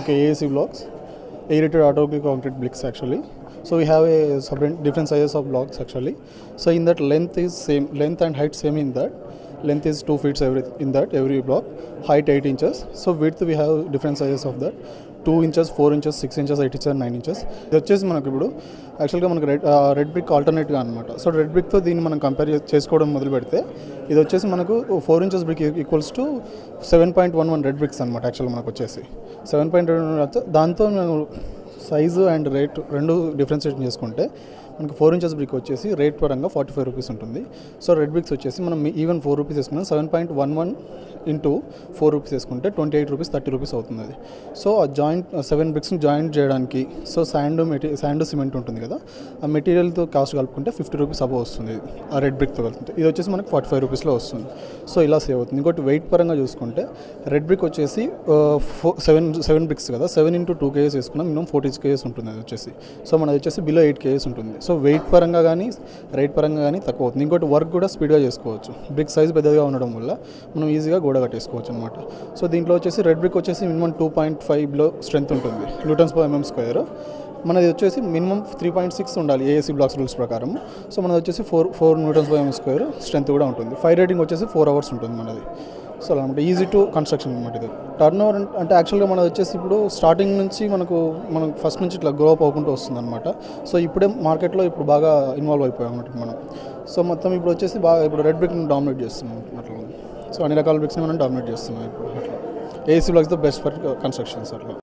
Okay, AAC blocks, aerated autoclave concrete bricks actually. So we have a different sizes of blocks actually. So in that length is same, length and height same in that. Length is 2 feet every block, height 8 inches. So width we have different sizes of that. 2 inches, 4 inches, 6 inches, 8 inches, 9 inches. ఇది వచ్చేసి మనకు ఇప్పుడు యాక్చువల్గా మనకు red brick ఆల్టర్నేట్గా అనమాట. So red బ్రిక్తో దీన్ని మనం కంపేర్ చేసుకోవడం మొదలు పెడితే ఇది వచ్చేసి మనకు 4 inches brick equals to 7.11 red bricks అనమాట. యాక్చువల్గా మనకు వచ్చేసి 7.11 దాంతో మనం సైజు అండ్ రేట్ రెండు డిఫరెన్షియేట్ చేసుకుంటే మనకు 4 ఇంచెస్ బ్రిక్ వచ్చేసి రేట్ పరంగా 45 రూపీస్ ఉంటుంది. సో రెడ్ బ్రిక్స్ వచ్చేసి మనం ఈవెన్ 4 రూపీస్ వేసుకున్నాం, 7.11 ఇంటూ 4 రూపీస్ వేసుకుంటే 28 రూపీస్ 30 రూపీస్ అవుతుంది అది. సో ఆ జాయింట్ 7 బ్రిక్స్ని జాయింట్ చేయడానికి సో శాండ్ సిమెంట్ ఉంటుంది కదా, ఆ మెటీరియల్తో కాస్ట్ కలుపుకుంటే 50 రూపీస్ అబవ్ వస్తుంది ఆ రెడ్ బ్రిక్తో కలుపుకుంటే. ఇది వచ్చేసి మనకు 45 రూపీస్లో వస్తుంది. సో ఇలా సేవ్ అవుతుంది. ఇంకోటి వెయిట్ పరంగా చూసుకుంటే రెడ్ బ్రిక్ వచ్చేసి 7 బ్రిక్స్ కదా, 7 ఇంటూ 2 kgs వేసుకున్నాం, మినిమం 40 kgs ఉంటుంది అది వచ్చేసి. సో మనది వచ్చేసి బిలో 8 kgs ఉంటుంది. సో వెయిట్ పరంగా కానీ రేట్ పరంగా కానీ తక్కువ అవుతుంది. ఇంకోటి వర్క్ కూడా స్పీడ్గా చేసుకోవచ్చు. బ్రిక్ సైజ్ పెద్దగా ఉండడం వల్ల మనం ఈజీగా గోడ కట్టేసుకోవచ్చు అనమాట. సో దీంట్లో వచ్చేసి రెడ్ బ్రిక్ వచ్చేసి మినిమం 2.5లో స్ట్రెంత్ ఉంటుంది, Nm². మనది వచ్చేసి మినిమం 3.6 ఉండాలి ఏఏసీ బ్లాక్స్ రూల్స్ ప్రకారం. సో మనది వచ్చేసి 4 Nm² స్ట్రెంత్ కూడా ఉంటుంది. ఫైర్ రేటింగ్ వచ్చేసి 4 hours ఉంటుంది మనది. సో అలా అనమాట, ఈజీ టు కన్స్ట్రక్షన్ అనమాట ఇది. టర్న్ ఓవర్ అంటే యాక్చువల్గా మనది వచ్చేసి ఇప్పుడు స్టార్టింగ్ నుంచి మనం ఫస్ట్ నుంచి ఇట్లా గ్రో అప్ అవ్వకుంటూ వస్తుంది అనమాట. సో ఇప్పుడే మార్కెట్లో ఇప్పుడు బాగా ఇన్వాల్వ్ అయిపోయాం అన్నట్టు మనం. సో మొత్తం ఇప్పుడు వచ్చేసి బాగా ఇప్పుడు రెడ్ బ్రిక్ని డామినేట్ చేస్తున్నాం అట్లా. సో అన్ని రకాల బ్రిక్స్ని మనం డామినేట్ చేస్తున్నాం ఇప్పుడు అట్లా. AC blocks the best for constructions అట్లా.